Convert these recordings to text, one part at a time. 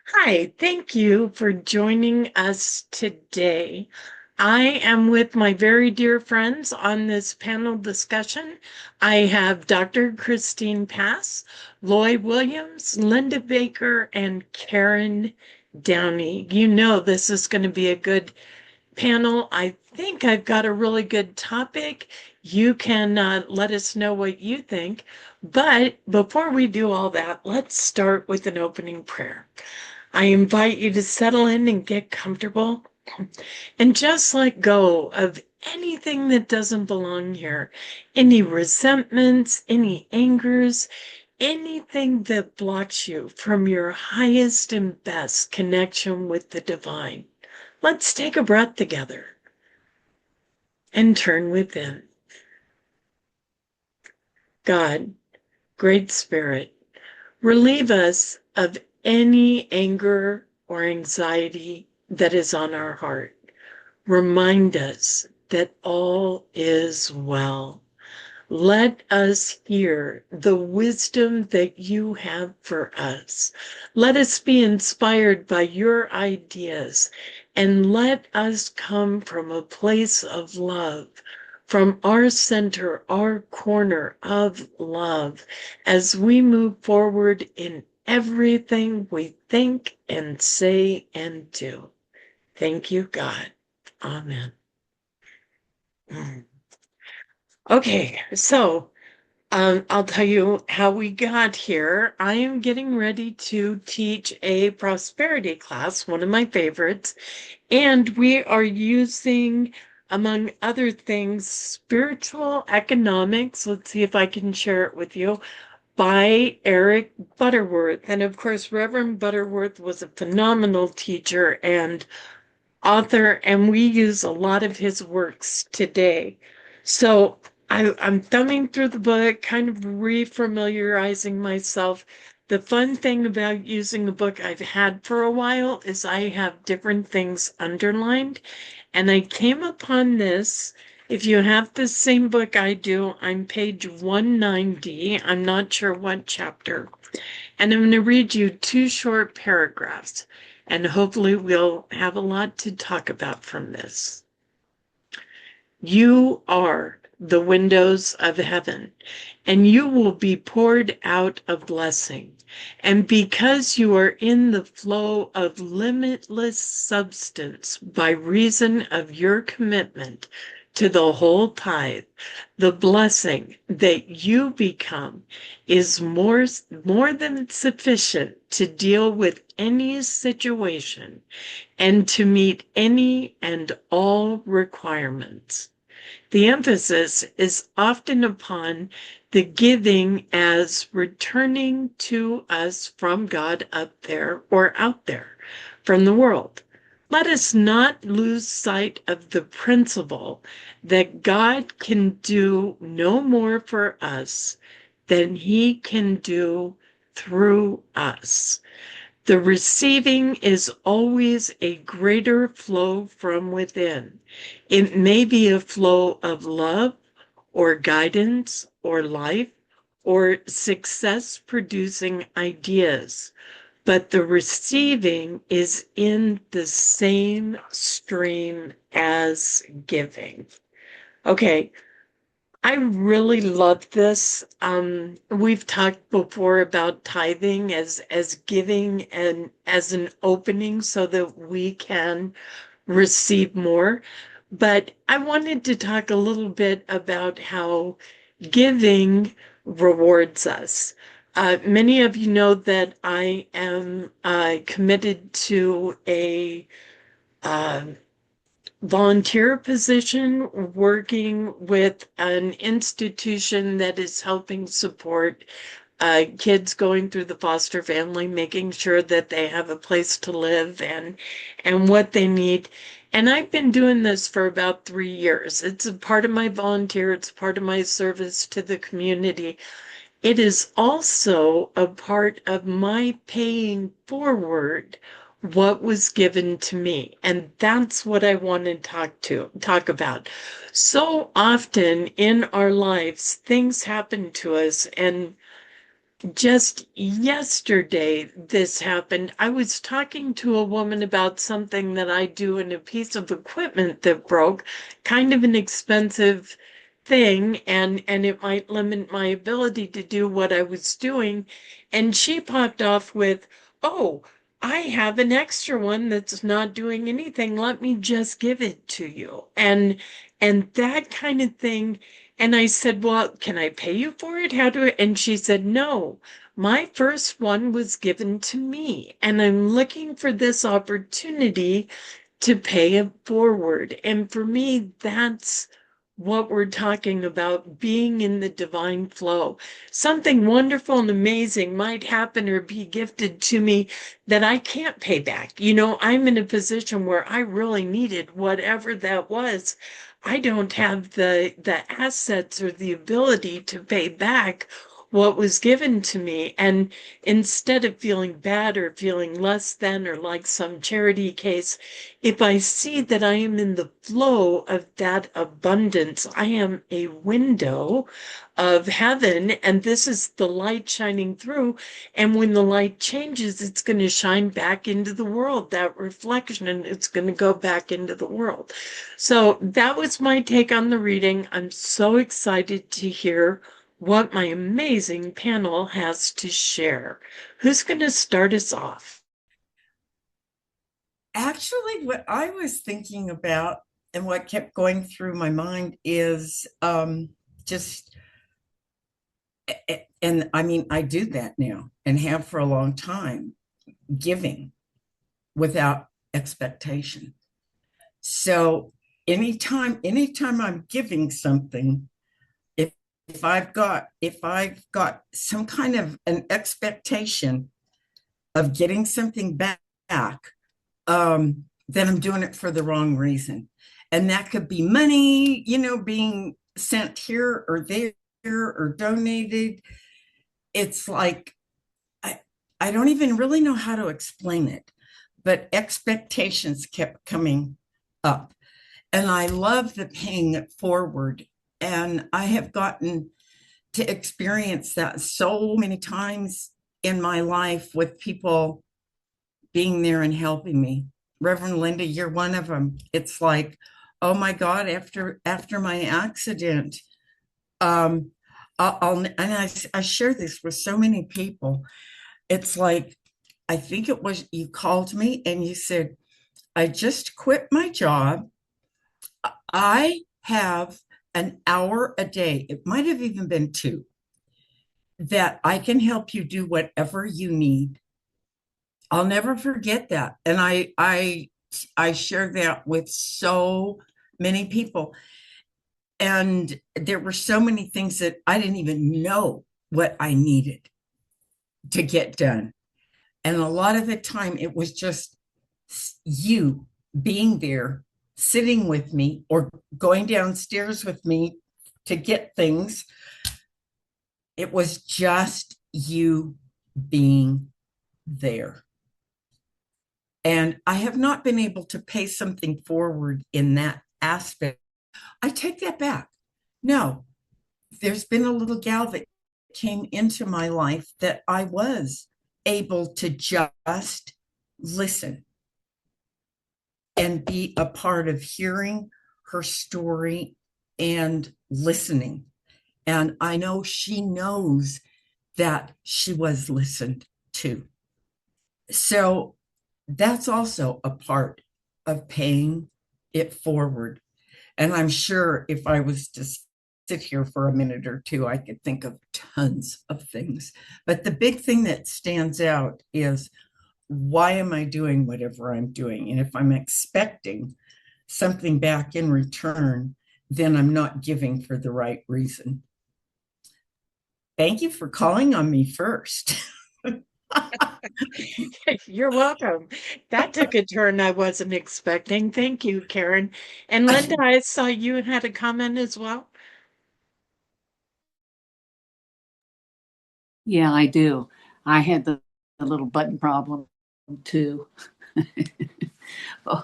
Hi, thank you for joining us today. I am with my very dear friends on this panel discussion. I have Dr. Kristine Pass, Loy Williams, Linda Baker, and Karen Downy. You know this is going to be a good panel. I think I've got a really good topic. You can let us know what you think. But before we do all that, let's start with an opening prayer. I invite you to settle in and get comfortable and just let go of anything that doesn't belong here. Any resentments, any angers, anything that blocks you from your highest and best connection with the divine. Let's take a breath together and turn within. God, Great Spirit, relieve us of any anger or anxiety that is on our heart. Remind us that all is well. Let us hear the wisdom that you have for us. Let us be inspired by your ideas, and let us come from a place of love, from our center, our corner of love, as we move forward in everything we think and say and do. Thank you, God. Amen. Okay, so I'll tell you how we got here. I am getting ready to teach a prosperity class, one of my favorites, and we are using, among other things, spiritual economics. Let's see if I can share it with you, by Eric Butterworth. And of course, Reverend Butterworth was a phenomenal teacher and author, and we use a lot of his works today. So I'm thumbing through the book, kind of refamiliarizing myself. The fun thing about using a book I've had for a while is I have different things underlined, and I came upon this. If you have the same book I do, I'm page 190. I'm not sure what chapter. And I'm going to read you two short paragraphs, and hopefully we'll have a lot to talk about from this. You are the windows of heaven, and you will be poured out a blessing. And because you are in the flow of limitless substance by reason of your commitment to the whole tithe, the blessing that you become is more than sufficient to deal with any situation and to meet any and all requirements. The emphasis is often upon the giving as returning to us from God up there or out there from the world. Let us not lose sight of the principle that God can do no more for us than he can do through us. The receiving is always a greater flow from within. It may be a flow of love or guidance or life or success producing ideas, but the receiving is in the same stream as giving. Okay, I really love this. We've talked before about tithing as giving and as an opening so that we can receive more. But I wanted to talk a little bit about how giving rewards us. Many of you know that I am committed to a uh, volunteer position working with an institution that is helping support kids going through the foster family, making sure that they have a place to live and what they need. And I've been doing this for about 3 years. It's a part of my volunteer, it's part of my service to the community. It is also a part of my paying forward what was given to me. And that's what I want to talk about. So often in our lives, things happen to us and just yesterday, this happened. I was talking to a woman about something that I do in a piece of equipment that broke, kind of an expensive thing, and it might limit my ability to do what I was doing. And she popped off with, "Oh, I have an extra one that's not doing anything. Let me just give it to you." And that kind of thing. And I said, "Well, can I pay you for it? How do I?" And she said, "No, my first one was given to me, and I'm looking for this opportunity to pay it forward." And for me, that's what we're talking about, being in the divine flow. Something wonderful and amazing might happen or be gifted to me that I can't pay back. I'm in a position where I really needed whatever that was. I don't have the assets or the ability to pay back what was given to me. And instead of feeling bad or feeling less than, or like some charity case, if I see that I am in the flow of that abundance, I am a window of heaven, and this is the light shining through. And when the light changes, it's going to shine back into the world, that reflection, and it's going to go back into the world. So that was my take on the reading. I'm so excited to hear what my amazing panel has to share. Who's going to start us off? Actually, what I was thinking about and what kept going through my mind is just, and I mean, I do that now and have for a long time, giving without expectation. So anytime I'm giving something, if if I've got some kind of an expectation of getting something back, then I'm doing it for the wrong reason. And that could be money, being sent here or there or donated. It's like, I, I don't even really know how to explain it, but expectations kept coming up. And I love the paying it forward. And I have gotten to experience that so many times in my life with people being there and helping me. Reverend Linda, you're one of them. It's like, oh my God, after my accident, um, I share this with so many people. It's like, I think it was you called me and you said, I just quit my job. I have an hour a day. It might have even been two, that I can help you do whatever you need. I'll never forget that. And I share that with so many people. And there were so many things that I didn't even know what I needed to get done. And a lot of the time it was just you being there, sitting with me or going downstairs with me to get things. It was just you being there. And I have not been able to pay something forward in that aspect. I take that back. No, there's been a little gal that came into my life that I was able to just listen and be a part of hearing her story and listening. And I know she knows that she was listened to. So that's also a part of paying it forward. And I'm sure if I was to sit here for a minute or two, I could think of tons of things. But the big thing that stands out is, why am I doing whatever I'm doing? And if I'm expecting something back in return, then I'm not giving for the right reason. Thank you for calling on me first. You're welcome. That took a turn I wasn't expecting. Thank you, Karen. And Linda, I saw you had a comment as well. Yeah, I do. I had the little button problem too.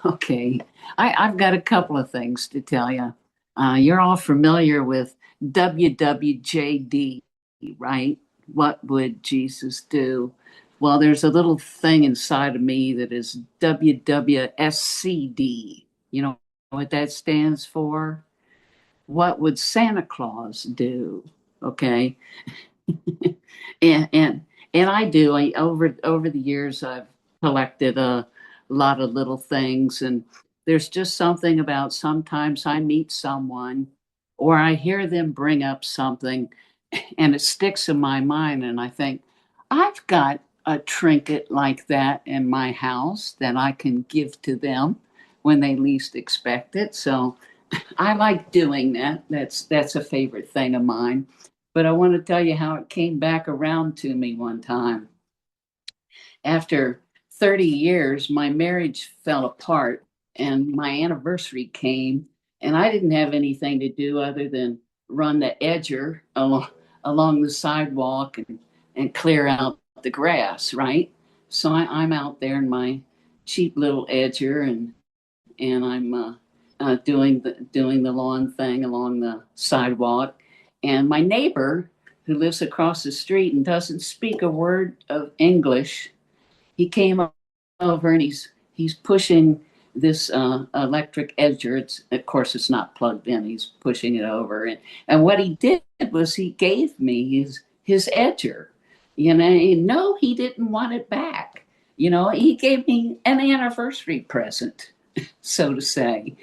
Okay. I've got a couple of things to tell you. You're all familiar with WWJD, right? what would Jesus do? Well, there's a little thing inside of me that is WWSCD. You know what that stands for? What would Santa Claus do? Okay. and and and I do. Over the years, I've collected a lot of little things, and there's just something about sometimes I meet someone, or I hear them bring up something, and it sticks in my mind, and I think I've got a trinket like that in my house that I can give to them when they least expect it. So I like doing that. That's a favorite thing of mine. But I want to tell you how it came back around to me one time. After 30 years, my marriage fell apart and my anniversary came, and I didn't have anything to do other than run the edger along the sidewalk and clear out the grass, right? So I'm out there in my cheap little edger, and I'm doing the lawn thing along the sidewalk. And my neighbor, who lives across the street and doesn't speak a word of English, he came over and he's pushing this electric edger. Of course it's not plugged in. He's pushing it over, and what he did was he gave me his edger. You know, no, he didn't want it back. You know, he gave me an anniversary present, so to say.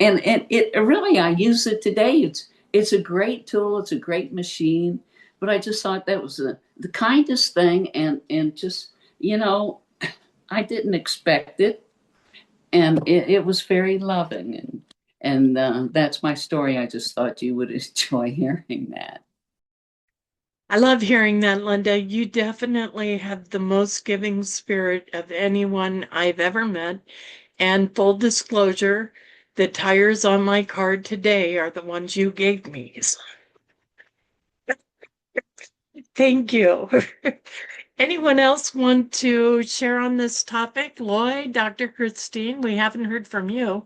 And it really, I use it today. It's a great tool. It's a great machine. But I just thought that was the kindest thing, and just, you know, I didn't expect it, and it was very loving, and that's my story. I just thought you would enjoy hearing that. I love hearing that, Linda. You definitely have the most giving spirit of anyone I've ever met. And full disclosure, the tires on my car today are the ones you gave me. So, thank you. Anyone else want to share on this topic? Loy, Dr. Kristine, we haven't heard from you.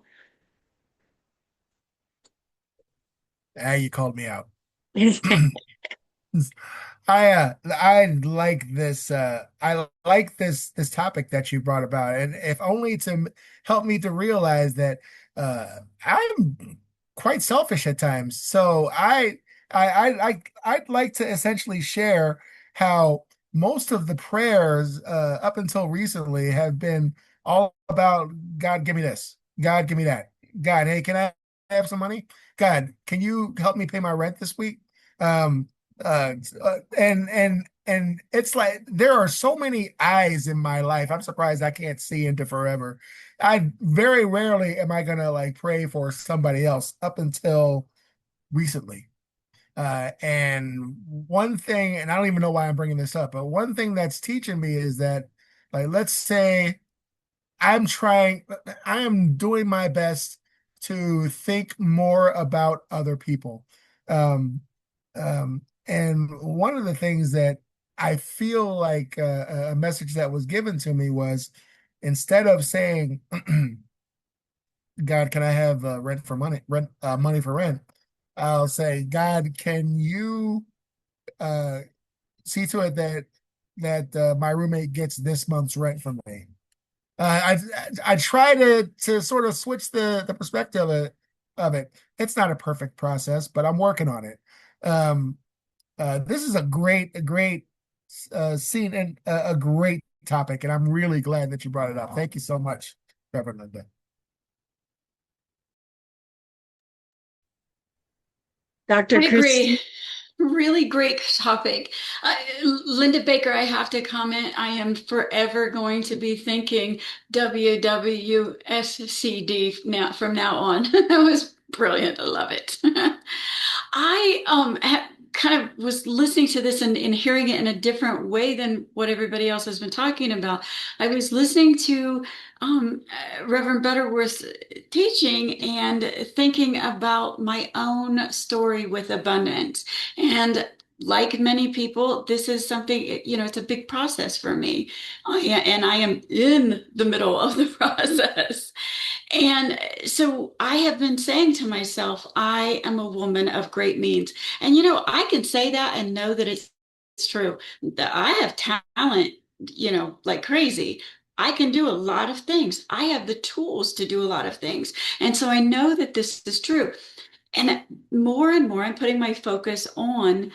Ah, you called me out. I like this topic that you brought about, and if only to help me to realize that I'm quite selfish at times. So I'd like to essentially share how most of the prayers up until recently have been all about God, give me this, God, give me that, God, hey, can I have some money? God, can you help me pay my rent this week? Um, and it's like there are so many eyes in my life. I'm surprised I can't see into forever. I very rarely am I gonna like pray for somebody else up until recently. And one thing, and I don't even know why I'm bringing this up, but one thing that's teaching me is that, like, let's say I am doing my best to think more about other people. Um, and one of the things that I feel like a message that was given to me was instead of saying, God, can I have money for rent? I'll say, God, can you uh, see to it that my roommate gets this month's rent from me? I try to sort of switch the perspective of it. It's not a perfect process, but I'm working on it. Um, this is a great scene and a great topic, and I'm really glad that you brought it up. Thank you so much, Reverend Linda. Dr. I Kristine. agree. Really great topic. Linda Baker, I have to comment. I am forever going to be thinking WWSCD now from now on. That was brilliant. I love it. I kind of was listening to this and hearing it in a different way than what everybody else has been talking about. I was listening to Reverend Butterworth's teaching and thinking about my own story with abundance. And like many people, this is something, you know, it's a big process for me. And I am in the middle of the process. And so I have been saying to myself, I am a woman of great means. And, you know, I can say that and know that it's true. I have talent, like crazy. I can do a lot of things. I have the tools to do a lot of things. And so I know that this is true. And more, I'm putting my focus on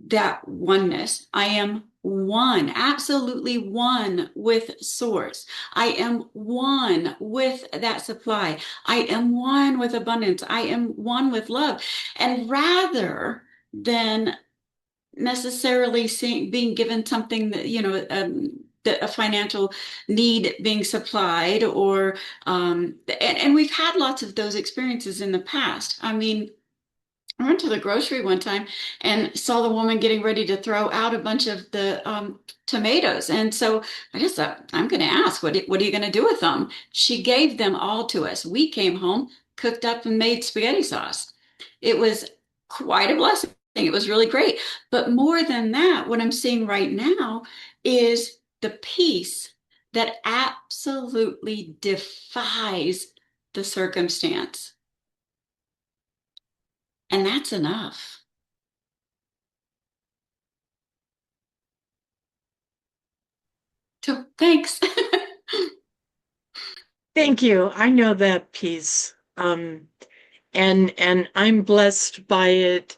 that oneness. I am one, absolutely one with source. I am one with that supply. I am one with abundance. I am one with love. And rather than necessarily being given something that, a financial need being supplied, or and we've had lots of those experiences in the past. I mean, I went to the grocery one time and saw the woman getting ready to throw out a bunch of the tomatoes. And so I just thought, I'm going to ask, what are you going to do with them? She gave them all to us. We came home, cooked up and made spaghetti sauce. It was quite a blessing. It was really great. But more than that, what I'm seeing right now is the peace that absolutely defies the circumstance. And that's enough. So thanks. Thank you. I know that piece. And I'm blessed by it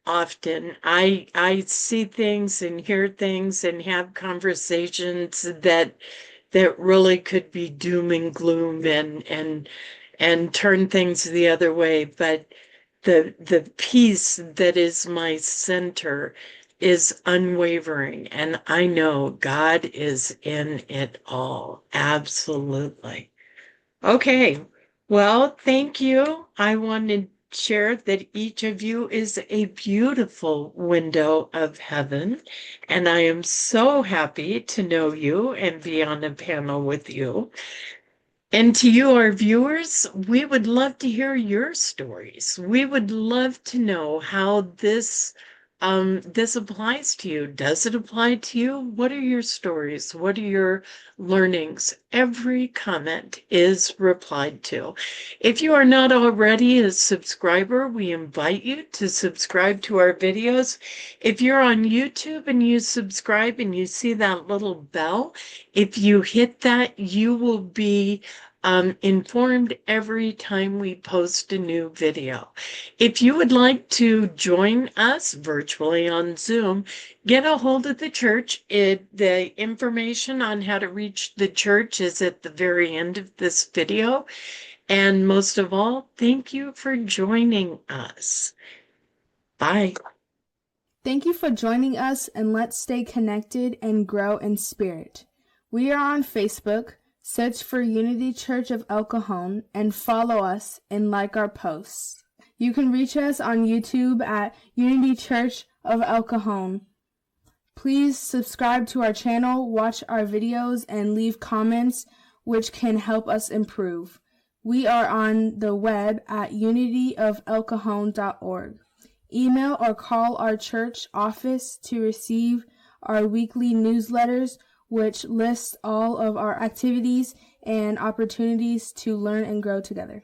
often. I see things and hear things and have conversations that really could be doom and gloom and turn things the other way. But the peace that is my center is unwavering, and I know God is in it all. Absolutely. Okay. Well, thank you. I want to share that each of you is a beautiful window of heaven, and I am so happy to know you and be on a panel with you. And to you, our viewers, we would love to hear your stories. We would love to know how this applies to you. Does it apply to you? What are your stories? What are your learnings? Every comment is replied to. If you are not already a subscriber, we invite you to subscribe to our videos. If you're on YouTube and you subscribe and you see that little bell, if you hit that, you will be informed every time we post a new video. If you would like to join us virtually on Zoom, get a hold of the church. The information on how to reach the church is at the very end of this video. And most of all, thank you for joining us. Bye. Thank you for joining us, and let's stay connected and grow in spirit. We are on Facebook. Search for Unity Church of El Cajon and follow us and like our posts. You can reach us on YouTube at Unity Church of El Cajon. Please subscribe to our channel, watch our videos, and leave comments which can help us improve. We are on the web at unityofelcajon.org. Email or call our church office to receive our weekly newsletters, which lists all of our activities and opportunities to learn and grow together.